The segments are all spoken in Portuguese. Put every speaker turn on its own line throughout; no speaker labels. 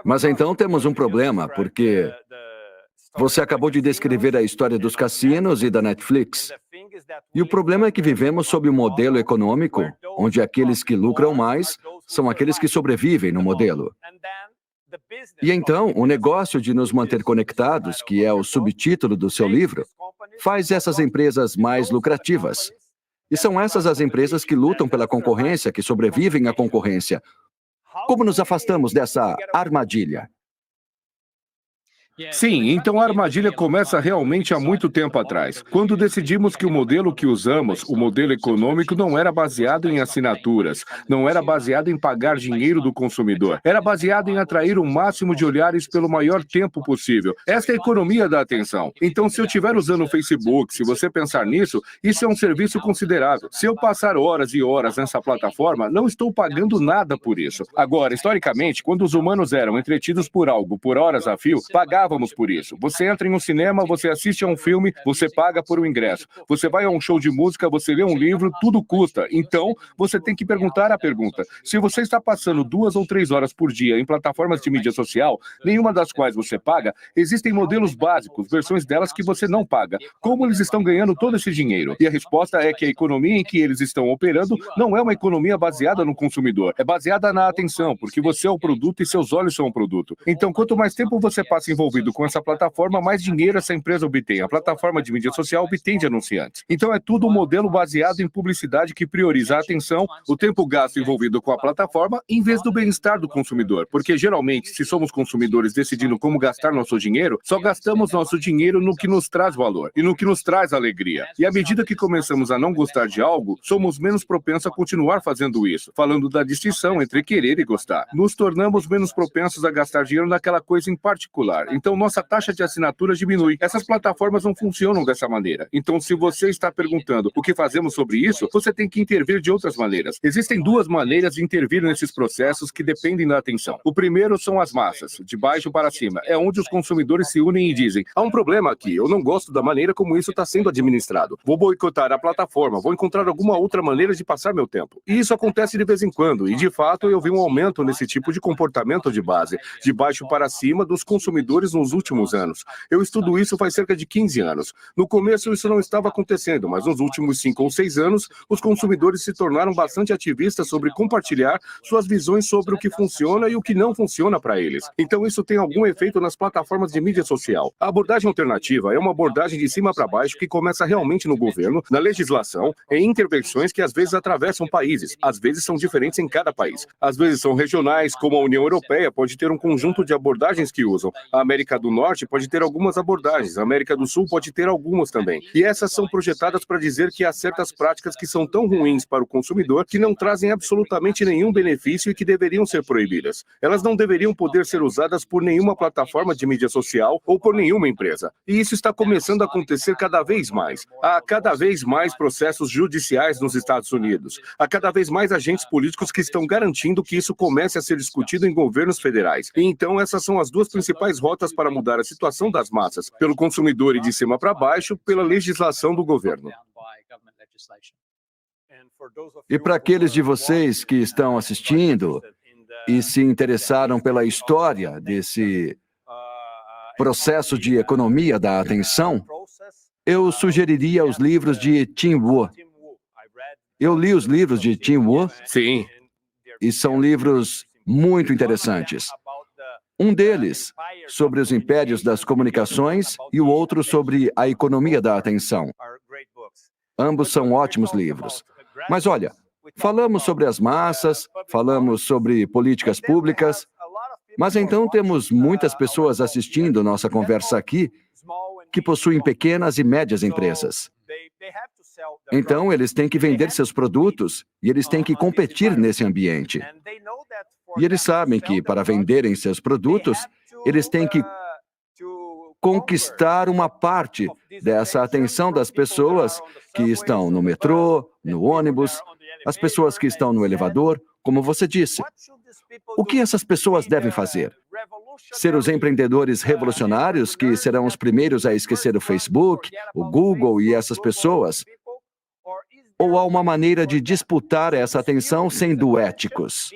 Mas então temos um problema, porque você acabou de descrever a história dos cassinos e da Netflix. E o problema é que vivemos sob um modelo econômico onde aqueles que lucram mais são aqueles que sobrevivem no modelo. E então, o negócio de nos manter conectados, que é o subtítulo do seu livro, faz essas empresas mais lucrativas. E são essas as empresas que lutam pela concorrência, que sobrevivem à concorrência. Como nos afastamos dessa armadilha?
Sim, então a armadilha começa realmente há muito tempo atrás, quando decidimos que o modelo que usamos, o modelo econômico, não era baseado em assinaturas, não era baseado em pagar dinheiro do consumidor, era baseado em atrair o máximo de olhares pelo maior tempo possível. Esta é a economia da atenção. Então, se eu estiver usando o Facebook, se você pensar nisso, isso é um serviço considerável. Se eu passar horas e horas nessa plataforma, não estou pagando nada por isso. Agora, historicamente, quando os humanos eram entretidos por algo por horas a fio, pagávamos por isso. Você entra em um cinema, você assiste a um filme, você paga por um ingresso. Você vai a um show de música, você lê um livro, tudo custa. Então, você tem que perguntar a pergunta. Se você está passando 2 ou 3 horas por dia em plataformas de mídia social, nenhuma das quais você paga, existem modelos básicos, versões delas que você não paga. Como eles estão ganhando todo esse dinheiro? E a resposta é que a economia em que eles estão operando não é uma economia baseada no consumidor, é baseada na atenção, porque você é o produto e seus olhos são o produto. Então, quanto mais tempo você passa envolvido com essa plataforma, mais dinheiro essa empresa obtém. A plataforma de mídia social obtém de anunciantes. Então é tudo um modelo baseado em publicidade que prioriza a atenção, o tempo gasto envolvido com a plataforma, em vez do bem-estar do consumidor. Porque geralmente, se somos consumidores decidindo como gastar nosso dinheiro, só gastamos nosso dinheiro no que nos traz valor e no que nos traz alegria. E à medida que começamos a não gostar de algo, somos menos propensos a continuar fazendo isso. Falando da distinção entre querer e gostar. Nos tornamos menos propensos a gastar dinheiro naquela coisa em particular. Então, nossa taxa de assinatura diminui. Essas plataformas não funcionam dessa maneira. Então, se você está perguntando o que fazemos sobre isso, você tem que intervir de outras maneiras. Existem 2 maneiras de intervir nesses processos que dependem da atenção. O primeiro são as massas, de baixo para cima. É onde os consumidores se unem e dizem: há um problema aqui, eu não gosto da maneira como isso está sendo administrado. Vou boicotar a plataforma, vou encontrar alguma outra maneira de passar meu tempo. E isso acontece de vez em quando. E, de fato, eu vi um aumento nesse tipo de comportamento de base, de baixo para cima, dos consumidores nos últimos anos. Eu estudo isso faz cerca de 15 anos. No começo isso não estava acontecendo, mas nos últimos 5 ou 6 anos, os consumidores se tornaram bastante ativistas sobre compartilhar suas visões sobre o que funciona e o que não funciona para eles. Então isso tem algum efeito nas plataformas de mídia social. A abordagem alternativa é uma abordagem de cima para baixo que começa realmente no governo, na legislação, em intervenções que às vezes atravessam países. Às vezes são diferentes em cada país. Às vezes são regionais, como a União Europeia pode ter um conjunto de abordagens que usam. A América do Norte pode ter algumas abordagens, a América do Sul pode ter algumas também. E essas são projetadas para dizer que há certas práticas que são tão ruins para o consumidor que não trazem absolutamente nenhum benefício e que deveriam ser proibidas. Elas não deveriam poder ser usadas por nenhuma plataforma de mídia social ou por nenhuma empresa. E isso está começando a acontecer cada vez mais. Há cada vez mais processos judiciais nos Estados Unidos. Há cada vez mais agentes políticos que estão garantindo que isso comece a ser discutido em governos federais. E então essas são as 2 principais rotas para mudar a situação das massas, pelo consumidor e de cima para baixo, pela legislação do governo.
E para aqueles de vocês que estão assistindo e se interessaram pela história desse processo de economia da atenção, eu sugeriria os livros de Tim Wu. Eu li os livros de Tim Wu.
Sim.
E são livros muito interessantes. Um deles sobre os impérios das comunicações e o outro sobre a economia da atenção. Ambos são ótimos livros. Mas olha, falamos sobre as massas, falamos sobre políticas públicas, mas então temos muitas pessoas assistindo nossa conversa aqui que possuem pequenas e médias empresas. Então, eles têm que vender seus produtos e eles têm que competir nesse ambiente. E eles sabem que, para venderem seus produtos, eles têm que conquistar uma parte dessa atenção das pessoas que estão no metrô, no ônibus, as pessoas que estão no elevador, como você disse. O que essas pessoas devem fazer? Ser os empreendedores revolucionários que serão os primeiros a esquecer o Facebook, o Google e essas pessoas? Ou há uma maneira de disputar essa atenção sendo éticos?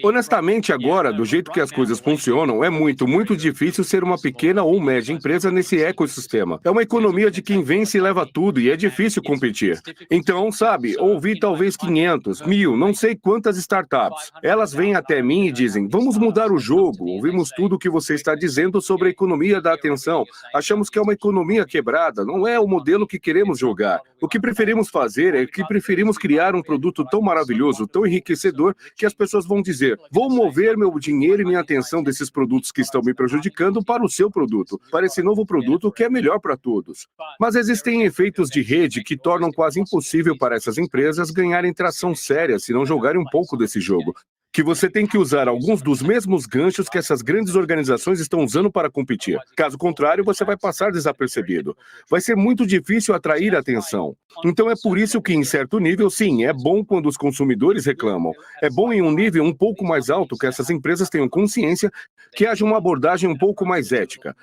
Honestamente, agora, do jeito que as coisas funcionam, é muito difícil ser uma pequena ou média empresa nesse ecossistema. É uma economia de quem vence e leva tudo, e é difícil competir. Então, sabe, ouvi talvez 500, 1000, não sei quantas startups. Elas vêm até mim e dizem, vamos mudar o jogo, ouvimos tudo o que você está dizendo sobre a economia da atenção. Achamos que é uma economia quebrada, não é o modelo que queremos jogar. O que preferimos fazer é que preferimos criar um produto tão maravilhoso, tão enriquecedor, que as pessoas vão dizer, vou mover meu dinheiro e minha atenção desses produtos que estão me prejudicando para o seu produto, para esse novo produto que é melhor para todos. Mas existem efeitos de rede que tornam quase impossível para essas empresas ganharem tração séria se não jogarem um pouco desse jogo. Que você tem que usar alguns dos mesmos ganchos que essas grandes organizações estão usando para competir. Caso contrário, você vai passar desapercebido. Vai ser muito difícil atrair atenção. Então é por isso que, em certo nível, sim, é bom quando os consumidores reclamam. É bom em um nível um pouco mais alto que essas empresas tenham consciência que haja uma abordagem um pouco mais ética.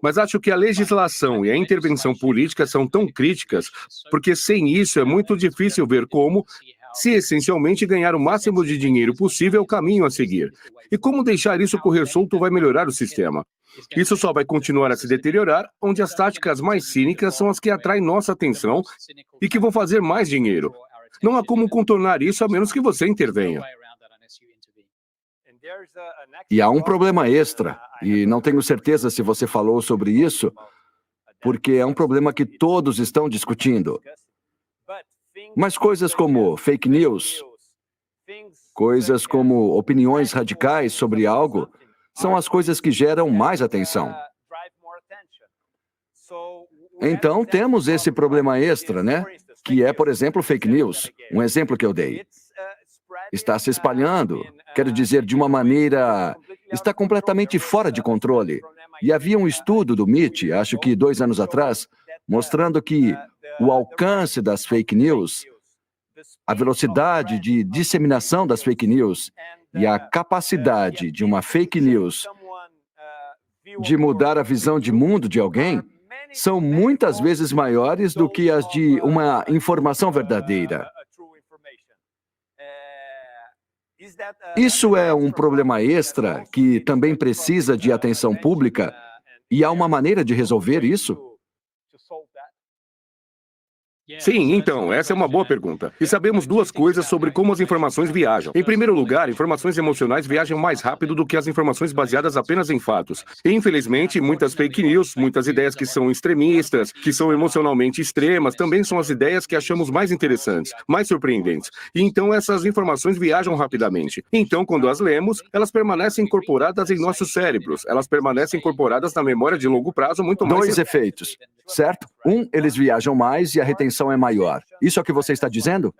Mas acho que a legislação e a intervenção política são tão críticas, porque sem isso é muito difícil ver como, se essencialmente ganhar o máximo de dinheiro possível é o caminho a seguir. E como deixar isso correr solto vai melhorar o sistema. Isso só vai continuar a se deteriorar, onde as táticas mais cínicas são as que atraem nossa atenção e que vão fazer mais dinheiro. Não há como contornar isso a menos que você intervenha.
E há um problema extra, e não tenho certeza se você falou sobre isso, porque é um problema que todos estão discutindo. Mas coisas como fake news, coisas como opiniões radicais sobre algo, são as coisas que geram mais atenção. Então, temos esse problema extra, né? Que é, por exemplo, fake news. Um exemplo que eu dei. Está se espalhando, quero dizer, de uma maneira... Está completamente fora de controle. E havia um estudo do MIT, acho que 2 anos atrás, mostrando que o alcance das fake news, a velocidade de disseminação das fake news e a capacidade de uma fake news de mudar a visão de mundo de alguém são muitas vezes maiores do que as de uma informação verdadeira. Isso é um problema extra que também precisa de atenção pública e há uma maneira de resolver isso?
Sim, então, essa é uma boa pergunta. E sabemos 2 coisas sobre como as informações viajam. Em primeiro lugar, informações emocionais viajam mais rápido do que as informações baseadas apenas em fatos. E, infelizmente, muitas fake news, muitas ideias que são extremistas, que são emocionalmente extremas, também são as ideias que achamos mais interessantes, mais surpreendentes. E então essas informações viajam rapidamente. Então, quando as lemos, elas permanecem incorporadas em nossos cérebros. Elas permanecem incorporadas na memória de longo prazo muito mais...
2 efeitos, certo? Eles viajam mais e a retenção é maior. Isso é o que você está dizendo?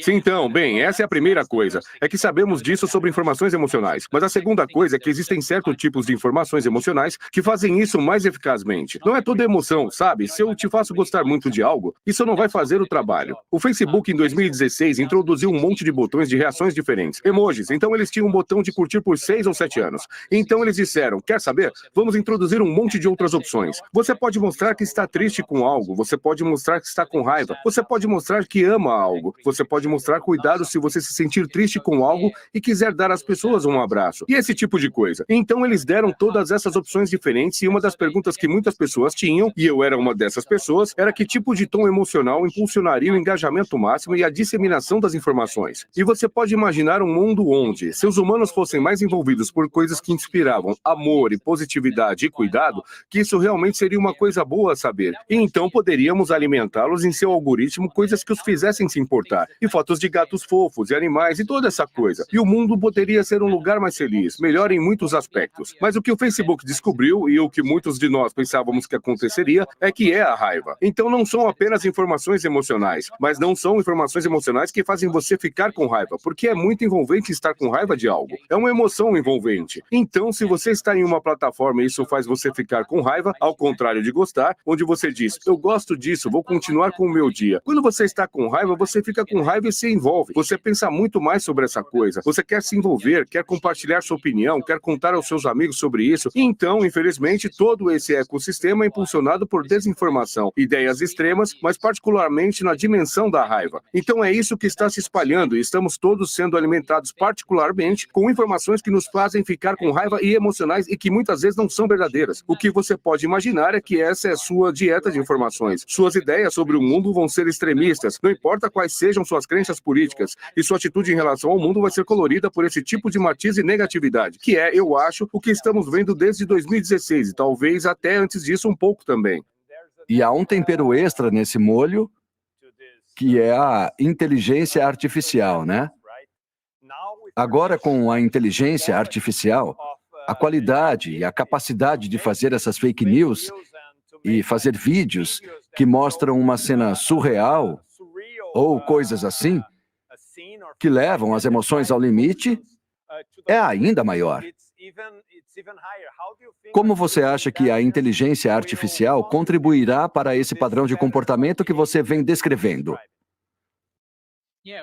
Sim, então, bem, essa é a primeira coisa. É que sabemos disso sobre informações emocionais. Mas a segunda coisa é que existem certos tipos de informações emocionais que fazem isso mais eficazmente. Não é toda emoção, sabe? Se eu te faço gostar muito de algo, isso não vai fazer o trabalho. O Facebook, em 2016, introduziu um monte de botões de reações diferentes. Emojis. Então, eles tinham um botão de curtir por 6 ou 7 anos. Então, eles disseram, quer saber? Vamos introduzir um monte de outras opções. Você pode mostrar que está triste com algo. Você pode mostrar que está com raiva. Você pode mostrar que ama algo. Você pode mostrar cuidado se você se sentir triste com algo e quiser dar às pessoas um abraço. E esse tipo de coisa. Então eles deram todas essas opções diferentes e uma das perguntas que muitas pessoas tinham, e eu era uma dessas pessoas, era que tipo de tom emocional impulsionaria o engajamento máximo e a disseminação das informações. E você pode imaginar um mundo onde, se os humanos fossem mais envolvidos por coisas que inspiravam amor e positividade e cuidado, que isso realmente seria uma coisa boa a saber. E então poderíamos alimentá-los em seu algoritmo coisas que os fizessem se importar. E fotos de gatos fofos e animais e toda essa coisa. E o mundo poderia ser um lugar mais feliz, melhor em muitos aspectos. Mas o que o Facebook descobriu, e o que muitos de nós pensávamos que aconteceria, é que é a raiva. Então não são apenas informações emocionais, mas não são informações emocionais que fazem você ficar com raiva, porque é muito envolvente estar com raiva de algo. É uma emoção envolvente. Então, se você está em uma plataforma e isso faz você ficar com raiva, ao contrário de gostar, onde você diz, eu gosto disso, vou continuar com o meu dia. Quando você está com raiva, você fica com raiva raiva e se envolve. Você pensa muito mais sobre essa coisa. Você quer se envolver, quer compartilhar sua opinião, quer contar aos seus amigos sobre isso. E então, infelizmente, todo esse ecossistema é impulsionado por desinformação, ideias extremas, mas particularmente na dimensão da raiva. Então é isso que está se espalhando e estamos todos sendo alimentados particularmente com informações que nos fazem ficar com raiva e emocionais e que muitas vezes não são verdadeiras. O que você pode imaginar é que essa é a sua dieta de informações. Suas ideias sobre o mundo vão ser extremistas, não importa quais sejam suas crenças políticas, e sua atitude em relação ao mundo vai ser colorida por esse tipo de matiz e negatividade, que é, eu acho, o que estamos vendo desde 2016 e talvez até antes disso um pouco também.
E há um tempero extra nesse molho, que é a inteligência artificial, né? Agora, com a inteligência artificial, a qualidade e a capacidade de fazer essas fake news e fazer vídeos que mostram uma cena surreal ou coisas assim, que levam as emoções ao limite, é ainda maior. Como você acha que a inteligência artificial contribuirá para esse padrão de comportamento que você vem descrevendo?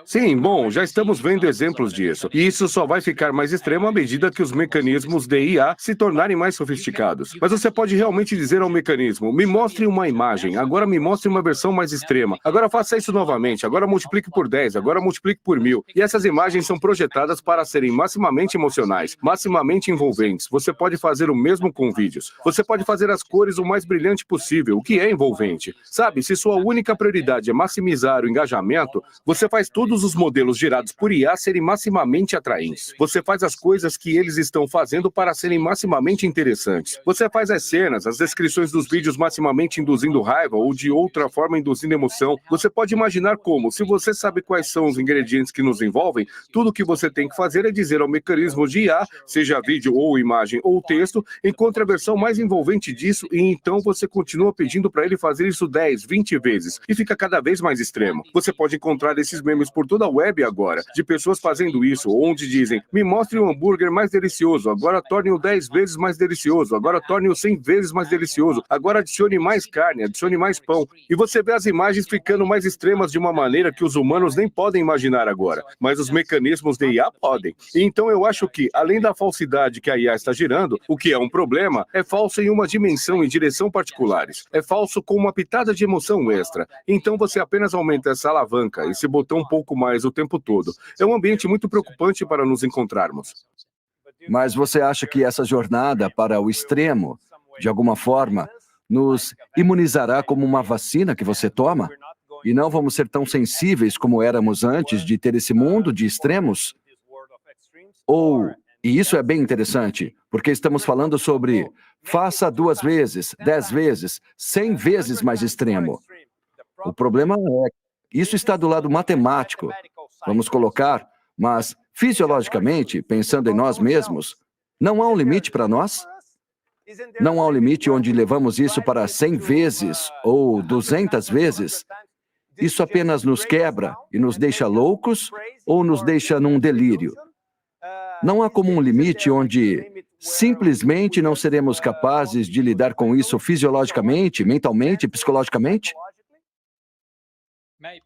Sim, bom, já estamos vendo exemplos disso. E isso só vai ficar mais extremo à medida que os mecanismos de IA se tornarem mais sofisticados. Mas você pode realmente dizer ao mecanismo, me mostre uma imagem, agora me mostre uma versão mais extrema, agora faça isso novamente, agora multiplique por 10, agora multiplique por 1000. E essas imagens são projetadas para serem maximamente emocionais, maximamente envolventes. Você pode fazer o mesmo com vídeos. Você pode fazer as cores o mais brilhante possível, o que é envolvente. Sabe, se sua única prioridade é maximizar o engajamento, você faz todos os modelos gerados por IA serem maximamente atraentes. Você faz as coisas que eles estão fazendo para serem maximamente interessantes. Você faz as cenas, as descrições dos vídeos maximamente induzindo raiva ou de outra forma induzindo emoção. Você pode imaginar como, se você sabe quais são os ingredientes que nos envolvem, tudo o que você tem que fazer é dizer ao mecanismo de IA, seja vídeo ou imagem ou texto, encontre a versão mais envolvente disso e então você continua pedindo para ele fazer isso 10, 20 vezes e fica cada vez mais extremo. Você pode encontrar esses memes por toda a web agora, de pessoas fazendo isso, onde dizem, me mostre um hambúrguer mais delicioso, agora torne-o 10 vezes mais delicioso, agora torne-o 100 vezes mais delicioso, agora adicione mais carne, adicione mais pão. E você vê as imagens ficando mais extremas de uma maneira que os humanos nem podem imaginar agora, mas os mecanismos de IA podem. E então eu acho que, além da falsidade que a IA está gerando, o que é um problema, é falso em uma dimensão e direção particulares. É falso com uma pitada de emoção extra. Então você apenas aumenta essa alavanca, esse botão um pouco mais o tempo todo. É um ambiente muito preocupante para nos encontrarmos.
Mas você acha que essa jornada para o extremo, de alguma forma, nos imunizará como uma vacina que você toma? E não vamos ser tão sensíveis como éramos antes de ter esse mundo de extremos? E isso é bem interessante, porque estamos falando sobre faça 2 vezes, 10 vezes, 100 vezes mais extremo. O problema é isso está do lado matemático, vamos colocar, mas fisiologicamente, pensando em nós mesmos, não há um limite para nós? Não há um limite onde levamos isso para 100 vezes ou 200 vezes? Isso apenas nos quebra e nos deixa loucos ou nos deixa num delírio? Não há como um limite onde simplesmente não seremos capazes de lidar com isso fisiologicamente, mentalmente, psicologicamente?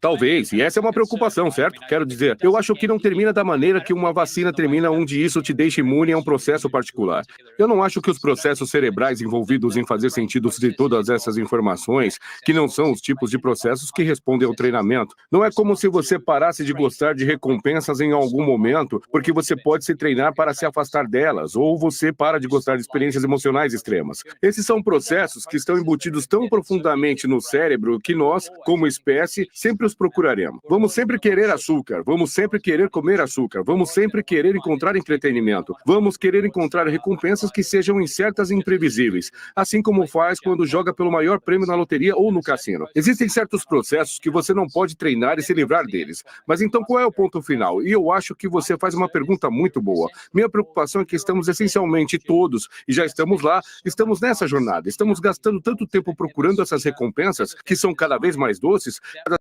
Talvez, e essa é uma preocupação, certo? Quero dizer, eu acho que não termina da maneira que uma vacina termina onde isso te deixa imune a um processo particular. Eu não acho que os processos cerebrais envolvidos em fazer sentido de todas essas informações, que não são os tipos de processos que respondem ao treinamento, não é como se você parasse de gostar de recompensas em algum momento, porque você pode se treinar para se afastar delas, ou você para de gostar de experiências emocionais extremas. Esses são processos que estão embutidos tão profundamente no cérebro que nós, como espécie, sempre os procuraremos. Vamos sempre querer açúcar, vamos sempre querer comer açúcar, vamos sempre querer encontrar entretenimento, vamos querer encontrar recompensas que sejam incertas e imprevisíveis, assim como faz quando joga pelo maior prêmio na loteria ou no cassino. Existem certos processos que você não pode treinar e se livrar deles. Mas então qual é o ponto final? E eu acho que você faz uma pergunta muito boa. Minha preocupação é que estamos essencialmente todos, e já estamos lá, estamos nessa jornada, estamos gastando tanto tempo procurando essas recompensas, que são cada vez mais doces, cada